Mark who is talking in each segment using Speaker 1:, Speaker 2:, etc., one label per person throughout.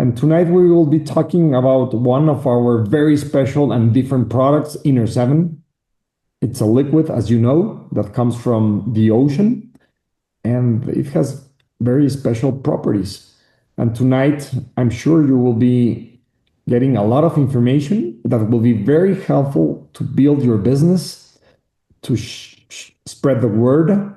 Speaker 1: And tonight we will be talking about one of our very special and different products, Inner7. It's a liquid, as you know, that comes from the ocean, and it has very special properties. And tonight, I'm sure you will be getting a lot of information that will be very helpful to build your business, to spread the word,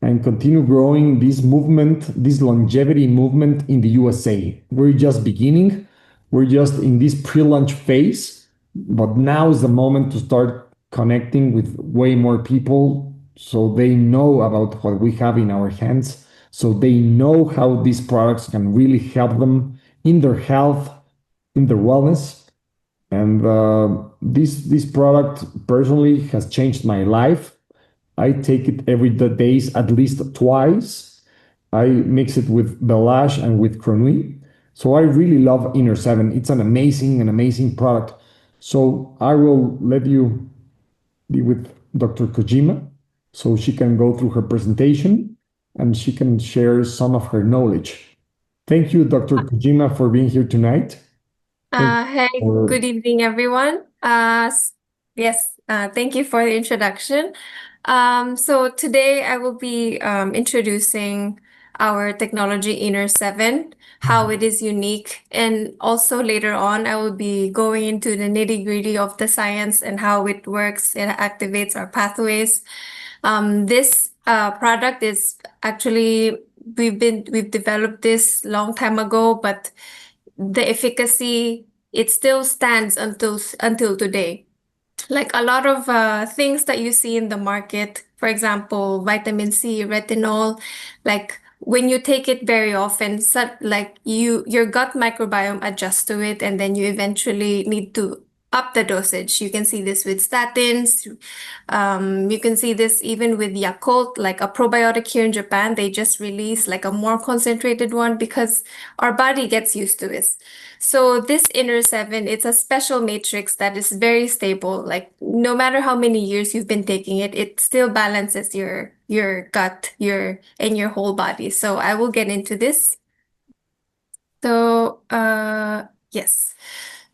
Speaker 1: and continue growing this movement, this longevity movement in the USA. We're just beginning. We're just in this pre-launch phase, but now is the moment to start connecting with way more people so they know about what we have in our hands, so they know how these products can really help them in their health, in their wellness. And this product personally has changed my life. I take it every days at least twice. I mix it with Belash and with Cronui. So I really love Inner7. It's an amazing product. So I will let you be with Dr. Kojima so she can go through her presentation and she can share some of her knowledge. Thank you, Dr. Kojima, for being here tonight.
Speaker 2: Hey, good evening, everyone. Yes, thank you for the introduction. So today I will be introducing our technology Inner7, how it is unique, and also later on I will be going into the nitty-gritty of the science and how it works. It activates our pathways. This product is actually we've developed this long time ago, but the efficacy, it still stands until today. Like a lot of things that you see in the market, for example, vitamin C, retinol, like when you take it very often, like your gut microbiome adjusts to it, and then you eventually need to up the dosage. You can see this with statins. You can see this even with Yakult, like a probiotic here in Japan. They just release like a more concentrated one because our body gets used to this. So this Inner7, it's a special matrix that is very stable. Like no matter how many years you've been taking it, it still balances your gut, and your whole body. So I will get into this. So yes.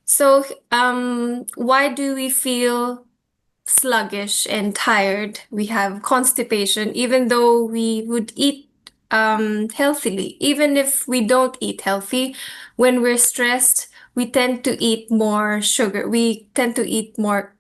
Speaker 2: So why do we feel sluggish and tired? We have constipation, even though we would eat healthily. Even if we don't eat healthy, when we're stressed, we tend to eat more sugar. We tend to eat more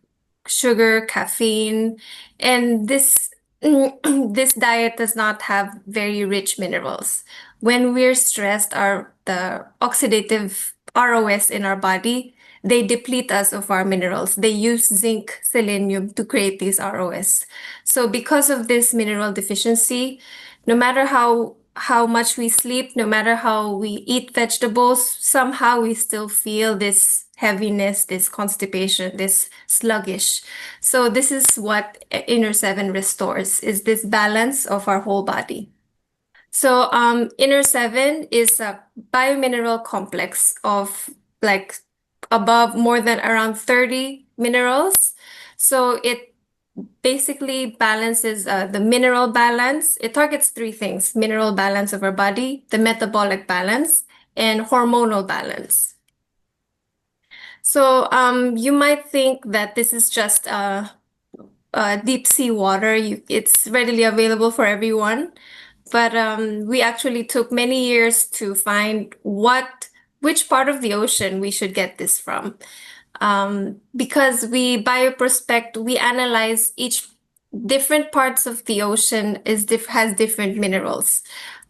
Speaker 2: sugar, caffeine, and this this diet does not have very rich minerals. When we're stressed, the oxidative ROS in our body, they deplete us of our minerals. They use zinc, selenium to create these ROS. So because of this mineral deficiency, no matter how much we sleep, no matter how we eat vegetables, somehow we still feel this heaviness, this constipation, this sluggish. So this is what Inner7 restores, is this balance of our whole body. So Inner7 is a biomineral complex of like above more than around 30 minerals. So it basically balances the mineral balance. It targets three things: mineral balance of our body, the metabolic balance, and hormonal balance. So you might think that this is just deep sea water. It's readily available for everyone. But we actually took many years to find which part of the ocean we should get this from. Because we bioprospect, we analyze each different parts of the ocean has different minerals.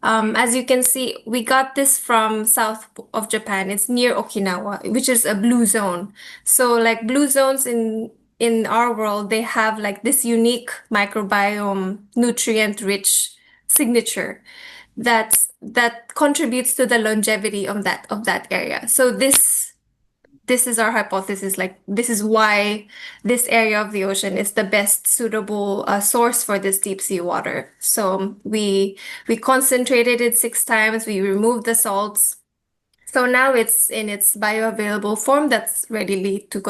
Speaker 2: As you can see, we got this from south of Japan. It's near Okinawa, which is a blue zone. So like blue zones in our world, they have like this unique microbiome, nutrient-rich signature that contributes to the longevity of that area. So this is our hypothesis. Like this is why this area of the ocean is the best suitable source for this deep sea water. So we concentrated it 6 times. We removed the salts. So now it's in its bioavailable form that's ready to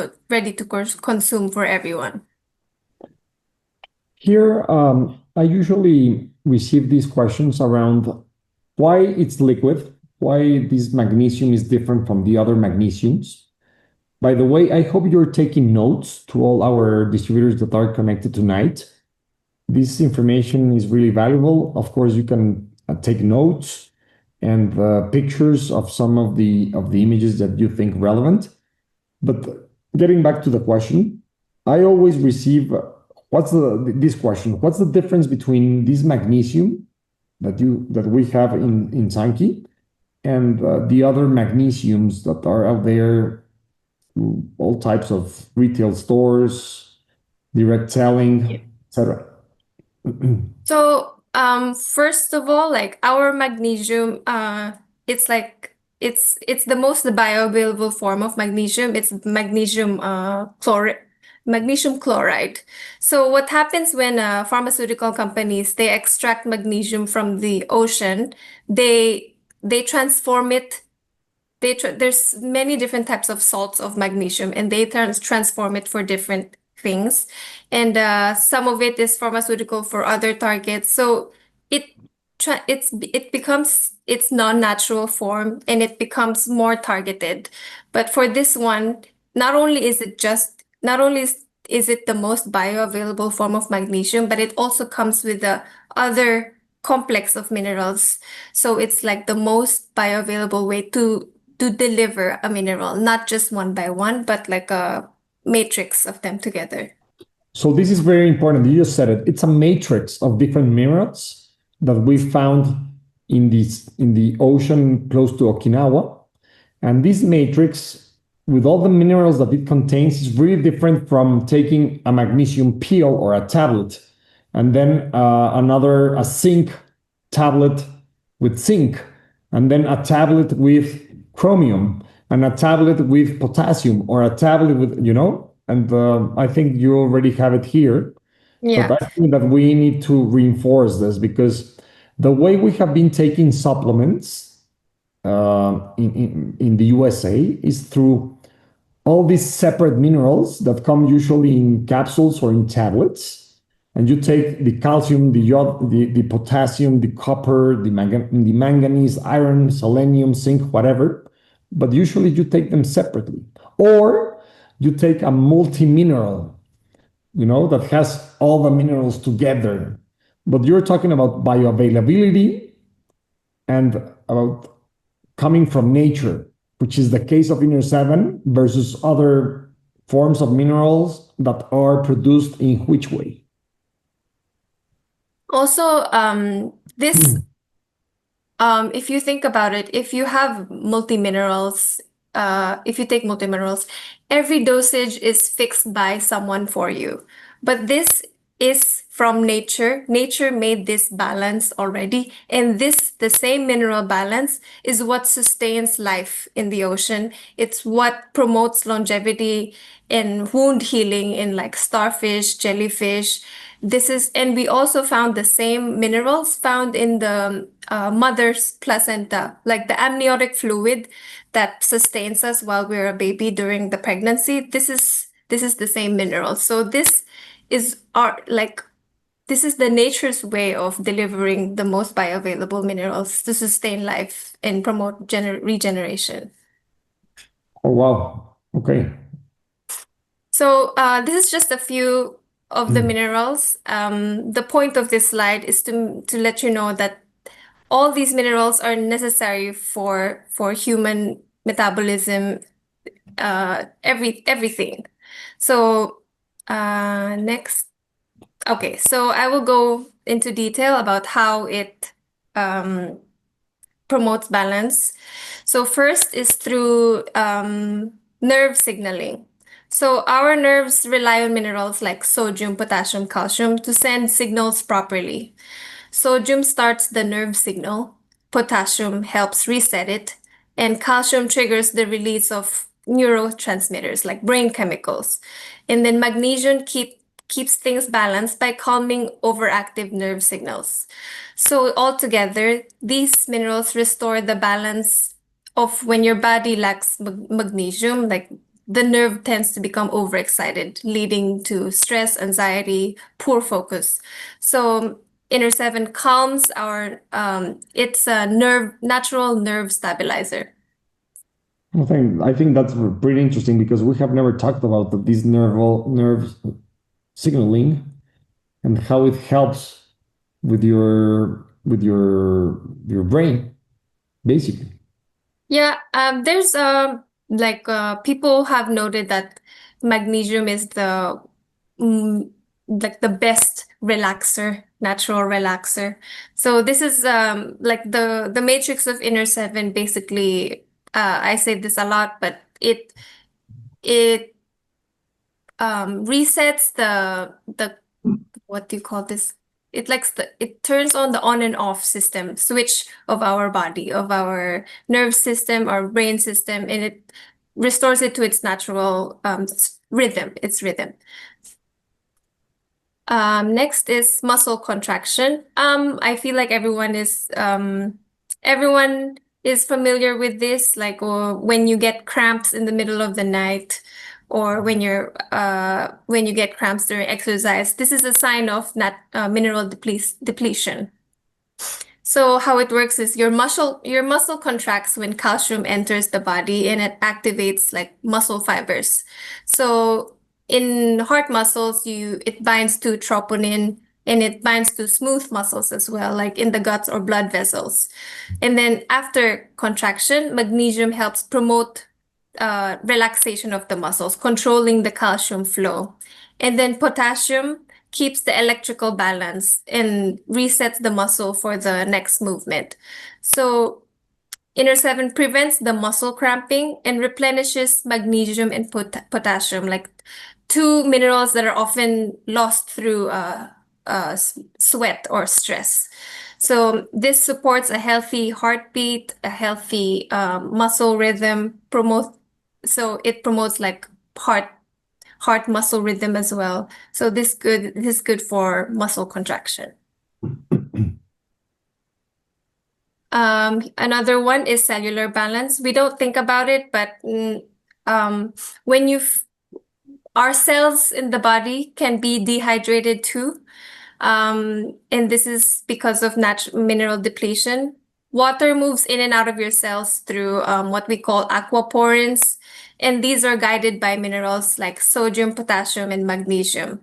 Speaker 2: consume for everyone.
Speaker 1: Here, I usually receive these questions around why it's liquid why this magnesium is different from the other magnesiums. By the way, I hope you're taking notes to all our distributors that are connected tonight. This information is really valuable. Of course, you can take notes and pictures of some of the images that you think relevant. But getting back to the question, I always receive this question: what's the difference between this magnesium that we have in Sanki and the other magnesiums that are out there, all types of retail stores, direct selling, etc.
Speaker 2: So, first of all, like our magnesium, it's like it's the most bioavailable form of magnesium. It's magnesium chloride. So what happens when pharmaceutical companies they extract magnesium from the ocean, they transform it. There's many different types of salts of magnesium, and they transform it for different things. And some of it is pharmaceutical for other targets. So it it becomes its non-natural form, and it becomes more targeted. But for this one, not only is it the most bioavailable form of magnesium, but it also comes with the other complex of minerals. So it's like the most bioavailable way to deliver a mineral, not just one by one, but like a matrix of them together.
Speaker 1: So this is very important. You just said it. It's a matrix of different minerals that we found in the ocean close to Okinawa. And this matrix, with all the minerals that it contains, is really different from taking a magnesium pill or a tablet, and then a zinc tablet with zinc, and then a tablet with chromium, and a tablet with potassium, or a tablet with, and I think you already have it here. But
Speaker 2: Yeah.
Speaker 1: I think that we need to reinforce this because the way we have been taking supplements in the USA is through all these separate minerals that come usually in capsules or in tablets. And you take the calcium, the potassium, the copper, the manganese, iron, selenium, zinc, whatever. But usually you take them separately. Or you take a multi-mineral, that has all the minerals together. But you're talking about bioavailability and about coming from nature, which is the case of Inner7 versus other forms of minerals that are produced in which way?
Speaker 2: Also, if you think about it, if you have multi-minerals, if you take multi-minerals, every dosage is fixed by someone for you. But this is from nature. Nature made this balance already. And the same mineral balance, is what sustains life in the ocean. It's what promotes longevity and wound healing in like starfish, jellyfish. And we also found the same minerals found in the mother's placenta, like the amniotic fluid that sustains us while we're a baby during the pregnancy. This is the same mineral. So is our like this is the nature's way of delivering the most bioavailable minerals to sustain life and promote regeneration.
Speaker 1: Oh, wow. Okay.
Speaker 2: So this is just a few of the minerals. The point of this slide is to let you know that all these minerals are necessary for human metabolism, everything. So next, okay, so I will go into detail about how it promotes balance. So first is through nerve signaling. So our nerves rely on minerals like sodium, potassium, calcium to send signals properly. Sodium starts the nerve signal, potassium helps reset it, and calcium triggers the release of neurotransmitters like brain chemicals. And then magnesium keeps things balanced by calming overactive nerve signals. So altogether, these minerals restore the balance of when your body lacks magnesium, like the nerve tends to become overexcited, leading to stress, anxiety, poor focus. So Inner7 calms our, it's a natural nerve stabilizer.
Speaker 1: I think that's pretty interesting because we have never talked about this nerve signaling and how it helps with your brain, basically.
Speaker 2: Yeah, there's like people have noted that magnesium is mm, like the best relaxer, natural relaxer. So this is like the matrix of Inner7 basically. I say this a lot, but it resets the what do you call this? It turns on the on and off system switch of our body, of our nerve system, our brain system, and it restores it to its natural rhythm, its rhythm. Next is muscle contraction. I feel like everyone is familiar with this, like or when you get cramps in the middle of the night, or when you get cramps during exercise. This is a sign of mineral depletion. So how it works is your muscle contracts when calcium enters the body and it activates like muscle fibers. So in heart muscles, it binds to troponin and it binds to smooth muscles as well, like in the guts or blood vessels. And then after contraction, magnesium helps promote relaxation of the muscles, controlling the calcium flow. And then potassium keeps the electrical balance and resets the muscle for the next movement. So Inner7 prevents the muscle cramping and replenishes magnesium and potassium, like two minerals that are often lost through sweat or stress. So this supports a healthy heartbeat, a healthy muscle rhythm, so it promotes like heart muscle rhythm as well. So this is good for muscle contraction. Another one is cellular balance. We don't think about it, but when our cells in the body can be dehydrated too. And this is because of mineral depletion. Water moves in and out of your cells through what we call aquaporins, and these are guided by minerals like sodium, potassium, and magnesium.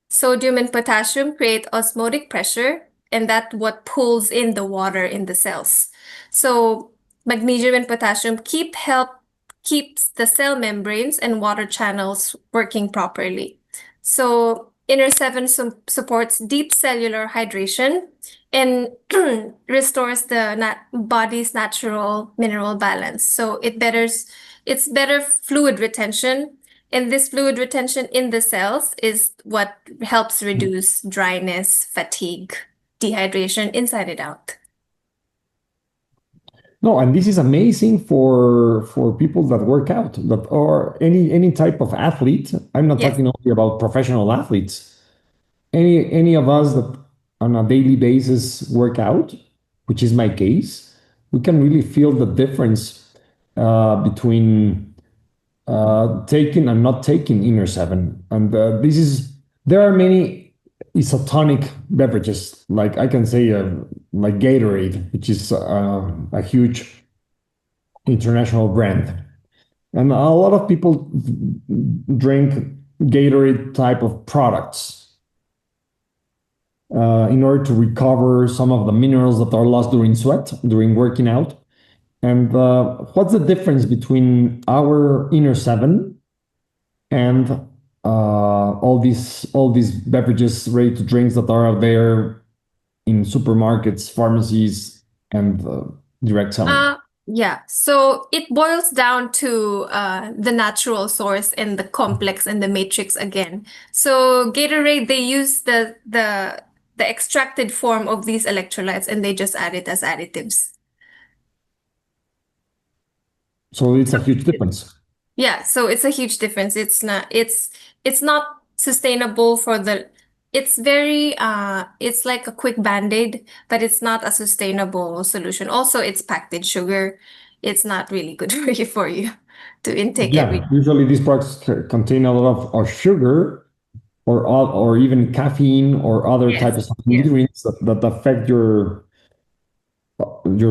Speaker 2: Sodium and potassium create osmotic pressure, and that's what pulls in the water in the cells. So magnesium and potassium keeps the cell membranes and water channels working properly. So Inner7 supports deep cellular hydration and restores the body's natural mineral balance. So it's better fluid retention, and this fluid retention in the cells is what helps reduce dryness, fatigue, dehydration inside and out.
Speaker 1: No, and this is amazing for people that work out, that are any type of athlete. I'm not
Speaker 2: Yes.
Speaker 1: talking only about professional athletes. Any of us that on a daily basis work out, which is my case, we can really feel the difference between taking and not taking Inner7. And there are many isotonic beverages, like I can say, like Gatorade, which is a huge international brand. And a lot of people drink Gatorade type of products in order to recover some of the minerals that are lost during sweat, during working out. And what's the difference between our Inner7 and all these beverages, ready to drinks that are out there in supermarkets, pharmacies, and direct selling?
Speaker 2: Yeah, so it boils down to the natural source and the complex and the matrix again. So Gatorade, they use the extracted form of these electrolytes and they just add it as additives.
Speaker 1: So it's a huge difference.
Speaker 2: Yeah, so it's a huge difference. It's not sustainable it's very it's like a quick band-aid, but it's not a sustainable solution. Also, it's packed in sugar. It's not really good for you to intake every
Speaker 1: Yeah, usually these products contain a lot of sugar, or even caffeine or other
Speaker 2: Yes.
Speaker 1: types of
Speaker 2: Yes.
Speaker 1: nutrients that affect your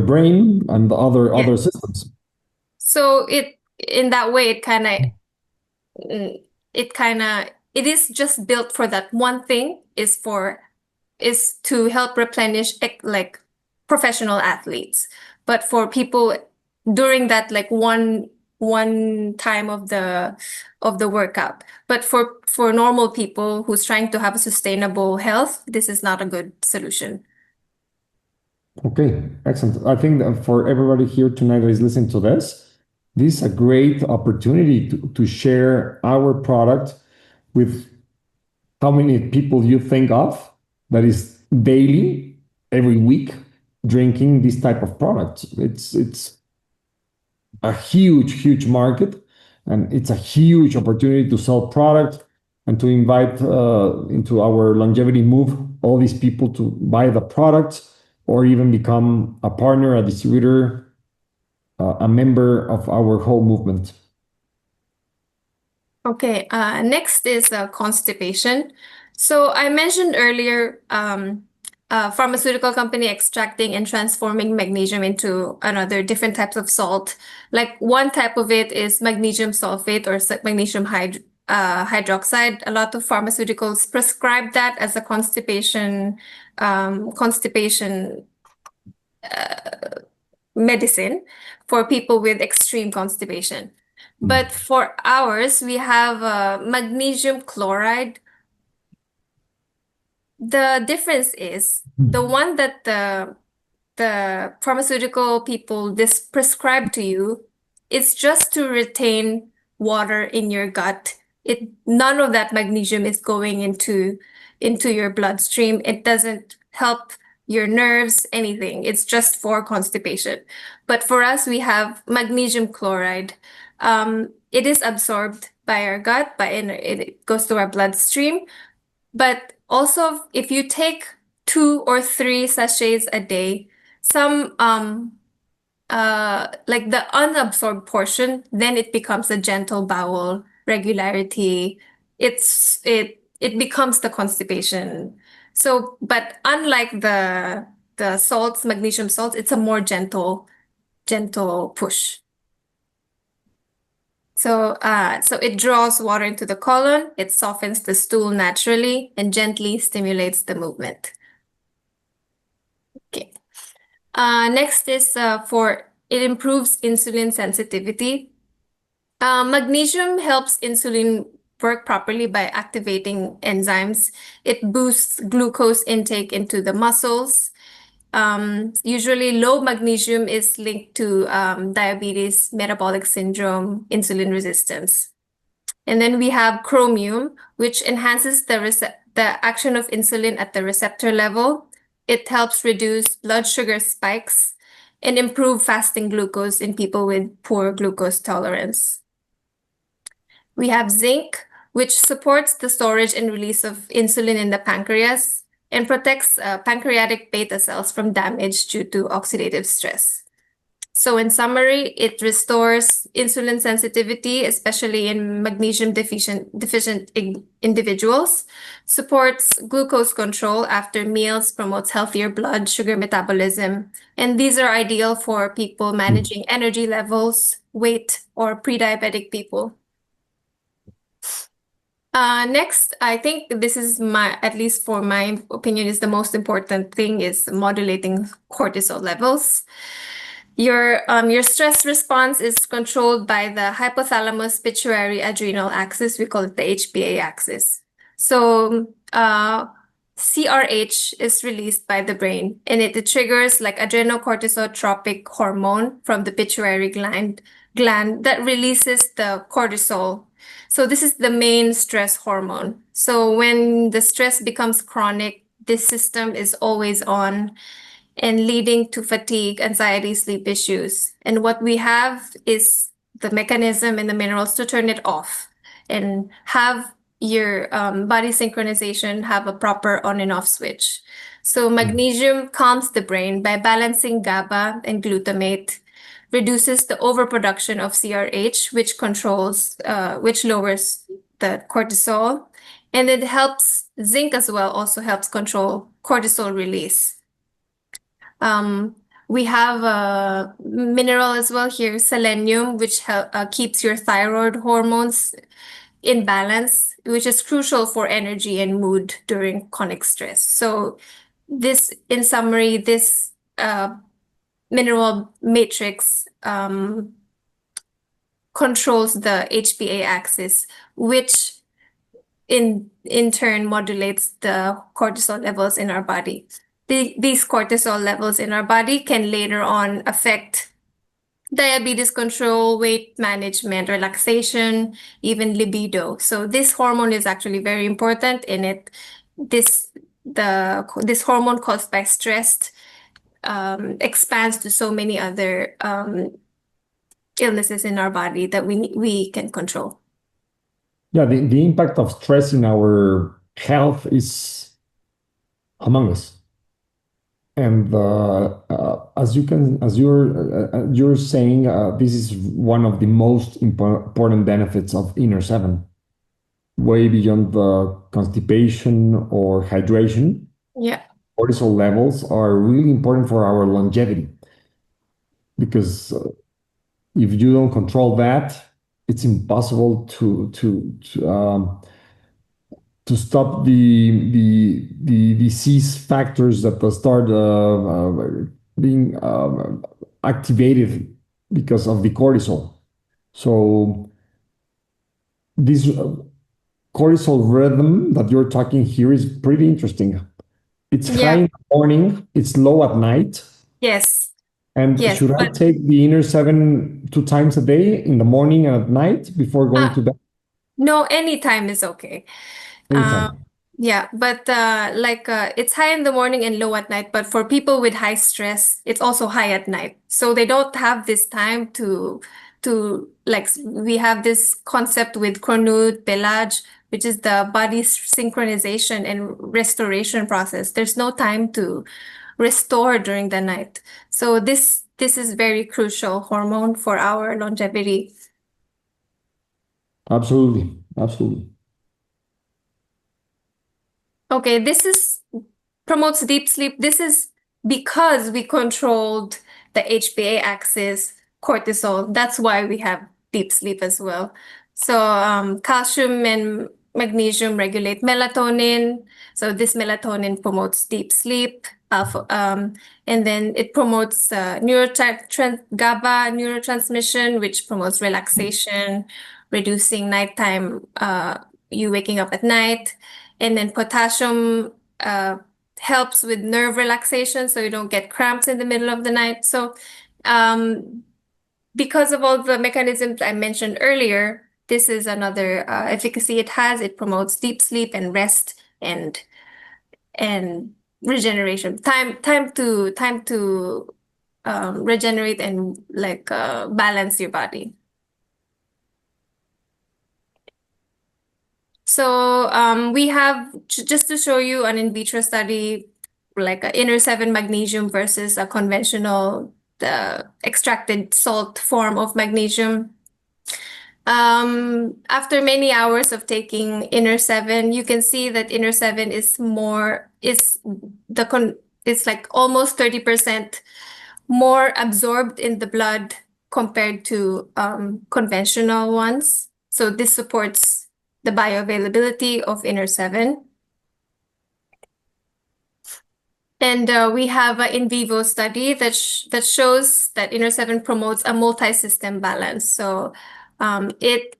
Speaker 1: brain and the other
Speaker 2: Yes.
Speaker 1: systems.
Speaker 2: So in that way, mm, it is just built for that one thing, is to help replenish like professional athletes. But for people during that like one time of the workout. But for normal people who's trying to have a sustainable health, this is not a good solution.
Speaker 1: Okay, excellent. I think that for everybody here tonight that is listening to this is a great opportunity to share our product with how many people you think of that is daily, every week, drinking this type of product. It's a huge market, and it's a huge opportunity to sell product and to invite into our longevity move all these people to buy the product or even become a partner, a distributor, a member of our whole movement.
Speaker 2: Okay, next is constipation. So I mentioned earlier, a pharmaceutical company extracting and transforming magnesium into another different types of salt. Like one type of it is magnesium sulfate or magnesium hydroxide. A lot of pharmaceuticals prescribe that as a constipation medicine for people with extreme constipation. But for ours, we have magnesium chloride. The difference is the one that the pharmaceutical people prescribe to you, it's just to retain water in your gut. None of that magnesium is going into your bloodstream. It doesn't help your nerves, anything. It's just for constipation. But for us, we have magnesium chloride. It is absorbed by our gut, it goes to our bloodstream. But also, if you take 2 or 3 sachets a day, some like the unabsorbed portion, then it becomes a gentle bowel regularity. It becomes the constipation. So, but unlike the salts, magnesium salts, it's a more gentle push. So it draws water into the colon, it softens the stool naturally, and gently stimulates the movement. Okay. Next is it improves insulin sensitivity. Magnesium helps insulin work properly by activating enzymes. It boosts glucose intake into the muscles. Usually low magnesium is linked to diabetes, metabolic syndrome, insulin resistance. And then we have chromium, which enhances the action of insulin at the receptor level. It helps reduce blood sugar spikes and improve fasting glucose in people with poor glucose tolerance. We have zinc, which supports the storage and release of insulin in the pancreas and protects pancreatic beta cells from damage due to oxidative stress. So in summary, it restores insulin sensitivity, especially in magnesium deficient individuals, supports glucose control after meals, promotes healthier blood sugar metabolism, and these are ideal for people managing energy levels, weight, or pre-diabetic people. Next, I think this is at least for my opinion, is the most important thing is modulating cortisol levels. Your stress response is controlled by the hypothalamus pituitary adrenal axis. We call it the HPA axis. So CRH is released by the brain, and it triggers like adrenocortisotropic hormone from the pituitary gland that releases the cortisol. So this is the main stress hormone. So when the stress becomes chronic, this system is always on and leading to fatigue, anxiety, sleep issues. And what we have is the mechanism and the minerals to turn it off and have your body synchronization have a proper on and off switch. So magnesium calms the brain by balancing GABA and glutamate, reduces the overproduction of CRH, which lowers the cortisol, And it helps, zinc as well also helps control cortisol release. We have a mineral as well here, selenium, which keeps your thyroid hormones in balance, which is crucial for energy and mood during chronic stress. So this, in summary, this mineral matrix controls the HPA axis, which in turn modulates the cortisol levels in our body. These cortisol levels in our body can later on affect diabetes control, weight management, relaxation, even libido. So this hormone is actually very important in it. This hormone caused by stress expands to so many other illnesses in our body that we can control.
Speaker 1: Yeah, the impact of stress in our health is humongous. And as you're saying, this is one of the most important benefits of Inner7, way beyond the constipation or hydration.
Speaker 2: Yeah.
Speaker 1: Cortisol levels are really important for our longevity because if you don't control that, it's impossible to stop the disease factors that start being activated because of the cortisol. So this cortisol rhythm that you're talking here is pretty interesting. It's high in the morning, it's low at night.
Speaker 2: Yes.
Speaker 1: And
Speaker 2: Yes,
Speaker 1: should I take the Inner7 2 times a day, in the morning and at night before going to bed?
Speaker 2: No, anytime is okay.
Speaker 1: Anytime.
Speaker 2: Yeah, but it's high in the morning and low at night. But for people with high stress, it's also high at night. So they don't have this time to like we have this concept with Cornud, Pelage, which is the body's synchronization and restoration process. There's no time to restore during the night. So this is very crucial hormone for our longevity.
Speaker 1: Absolutely. Absolutely.
Speaker 2: Okay, this promotes deep sleep. This is because we controlled the HPA axis, cortisol. That's why we have deep sleep as well. So calcium and magnesium regulate melatonin. So this melatonin promotes deep sleep. And then it promotes GABA neurotransmission, which promotes relaxation, reducing nighttime, you waking up at night. And then potassium helps with nerve relaxation, so you don't get cramps in the middle of the night. So because of all the mechanisms I mentioned earlier, this is another efficacy it has. It promotes deep sleep and rest and regeneration. Time to regenerate and balance your body. So we have, just to show you an in vitro study, like an Inner7 magnesium versus a conventional extracted salt form of magnesium. After many hours of taking Inner7, you can see that Inner7 is like almost 30% more absorbed in the blood compared to conventional ones. So this supports the bioavailability of Inner7. And we have an in vivo study that shows that Inner7 promotes a multi-system balance. So it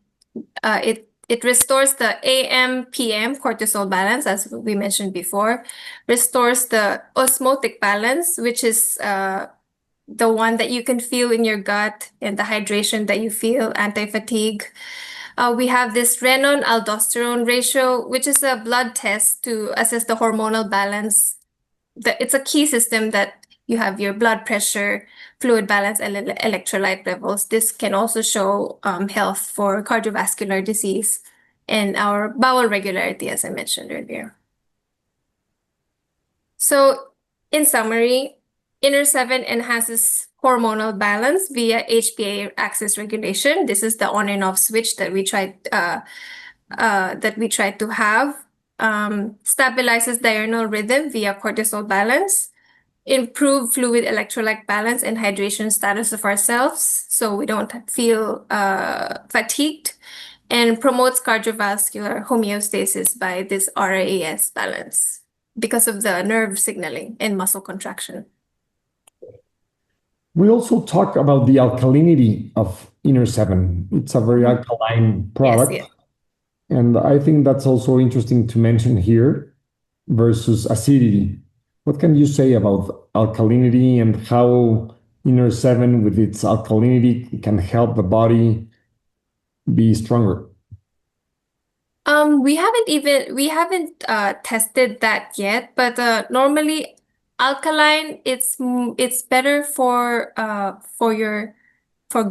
Speaker 2: restores the AM/PM cortisol balance, as we mentioned before, restores the osmotic balance, which is the one that you can feel in your gut, and the hydration that you feel, anti-fatigue. We have this renin-aldosterone ratio, which is a blood test to assess the hormonal balance. It's a key system that you have your blood pressure, fluid balance, and electrolyte levels. This can also show health for cardiovascular disease and our bowel regularity, as I mentioned earlier. So in summary, Inner7 enhances hormonal balance via HPA axis regulation. This is the on and off switch that we tried that we try to have, stabilizes diurnal rhythm via cortisol balance, improve fluid electrolyte balance and hydration status of our cells so we don't feel fatigued, and promotes cardiovascular homeostasis by this RAS balance because of the nerve signaling and muscle contraction.
Speaker 1: We also talk about the alkalinity of Inner7. It's a very alkaline
Speaker 2: Yes,
Speaker 1: product.
Speaker 2: yes.
Speaker 1: And I think that's also interesting to mention here versus acidity. What can you say about alkalinity and how Inner7 with its alkalinity can help the body be stronger?
Speaker 2: We haven't tested that yet, but normally alkaline it's better for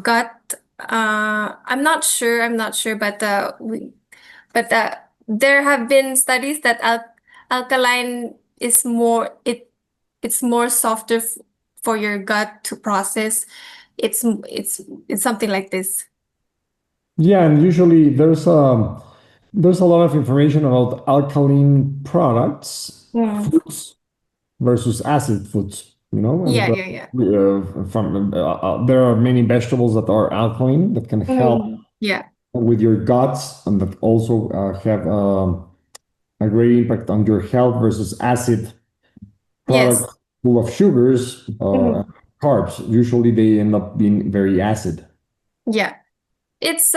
Speaker 2: gut. I'm not sure, but there have been studies that alkaline is it's more softer for your gut to process. It's something like this.
Speaker 1: Yeah, and usually there's a lot of information about alkaline products,
Speaker 2: Mm.
Speaker 1: foods versus acid foods, you know, and
Speaker 2: Yeah, yeah, yeah.
Speaker 1: there are many vegetables that are alkaline that can help
Speaker 2: Yeah.
Speaker 1: with your guts and that also have a great impact on your health versus acid
Speaker 2: Yes.
Speaker 1: products full of sugars,
Speaker 2: Mhm.
Speaker 1: carbs. Usually they end up being very acid.
Speaker 2: Yeah. It's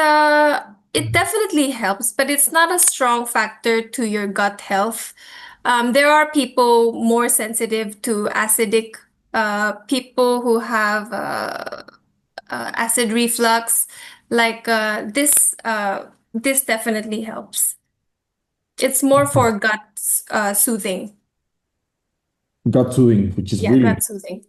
Speaker 2: it definitely helps, but it's not a strong factor to your gut health. There are people more sensitive to acidic people who have acid reflux. Like this definitely helps. It's more for gut soothing.
Speaker 1: Gut soothing, which is
Speaker 2: Yeah,
Speaker 1: really
Speaker 2: gut soothing.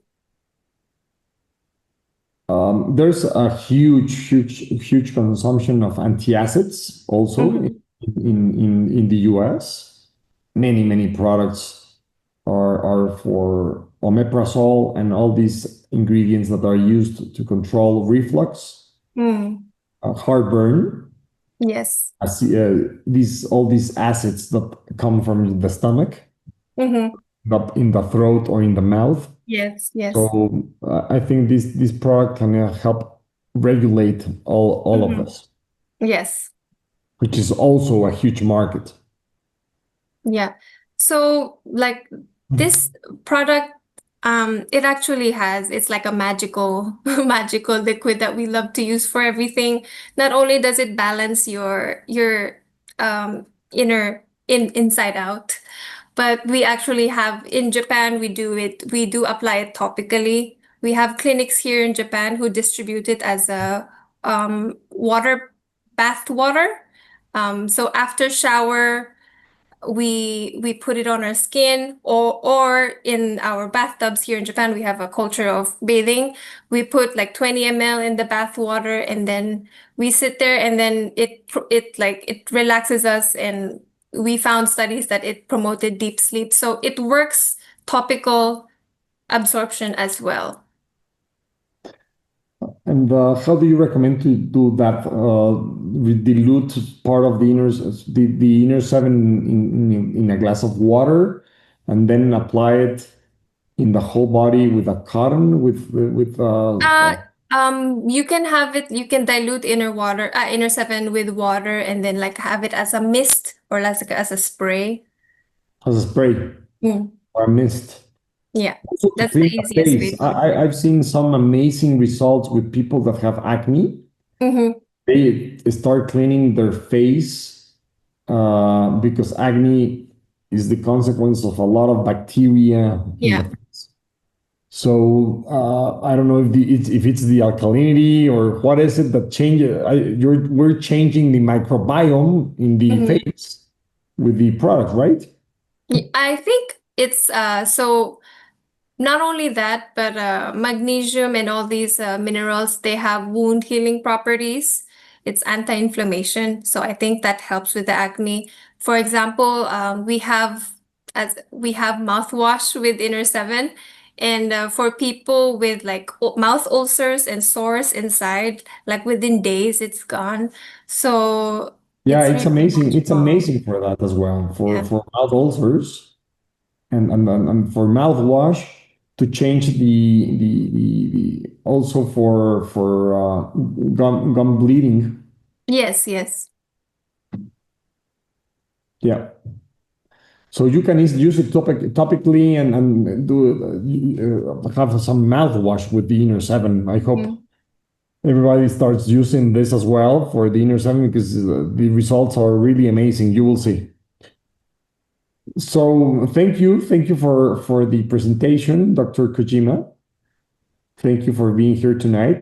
Speaker 1: there's a huge consumption of antacids also
Speaker 2: Mhm.
Speaker 1: in the US. Many products are for omeprazole and all these ingredients that are used to control reflux,
Speaker 2: Mm.
Speaker 1: heartburn,
Speaker 2: Yes.
Speaker 1: these all these acids that come from the stomach,
Speaker 2: Hmm.
Speaker 1: up in the throat or in the mouth.
Speaker 2: Yes, yes.
Speaker 1: So I think this product can help regulate all of
Speaker 2: Hmm.
Speaker 1: this,
Speaker 2: Yes.
Speaker 1: which is also a huge market.
Speaker 2: Yeah. So like this product, it actually it's like a magical, magical liquid that we love to use for everything. Not only does it balance your inside out, but we actually have in Japan, we do apply it topically. We have clinics here in Japan who distribute it as a water bath water. So after shower we put it on our skin or in our bathtubs here in Japan we have a culture of bathing. We put like 20 ml in the bath water and then we sit there and then it relaxes us, and we found studies that it promoted deep sleep. So it works topical absorption as well.
Speaker 1: And how do you recommend to do that? Dilute part of the inner seven in a glass of water, and then apply it in the whole body with a cotton with
Speaker 2: Uh, you can have it, you can dilute Inner7 with water and then like have it as a mist or as a spray.
Speaker 1: as a spray
Speaker 2: Mm.
Speaker 1: or a mist.
Speaker 2: Yeah,
Speaker 1: Also to
Speaker 2: that's the
Speaker 1: clean the
Speaker 2: easiest way
Speaker 1: face.
Speaker 2: to do it.
Speaker 1: I've seen some amazing results with people that have acne.
Speaker 2: Mm-hmm.
Speaker 1: They start cleaning their face because acne is the consequence of a lot of bacteria in the
Speaker 2: Yeah.
Speaker 1: face. So I don't know if it's the alkalinity or what is it that changes. We're changing the microbiome in the
Speaker 2: Mm-hmm.
Speaker 1: face with the product, right?
Speaker 2: I think it's so not only that, but magnesium and all these minerals, they have wound healing properties. It's anti-inflammation, so I think that helps with the acne. For example, we have mouthwash with Inner7, and for people with like mouth ulcers and sores inside, like within days, it's gone. So
Speaker 1: Yeah,
Speaker 2: It's
Speaker 1: it's
Speaker 2: really
Speaker 1: amazing. It's
Speaker 2: natural.
Speaker 1: amazing for that as well,
Speaker 2: Yeah.
Speaker 1: for mouth ulcers and for mouthwash to change the also for gum bleeding.
Speaker 2: Yes, yes.
Speaker 1: Yeah. So you can use it topically and do have some mouthwash with the Inner 7. I hope
Speaker 2: Mhm.
Speaker 1: everybody starts using this as well for the Inner 7 because the results are really amazing. You will see. So thank you for the presentation, Dr. Kojima. Thank you for being here tonight.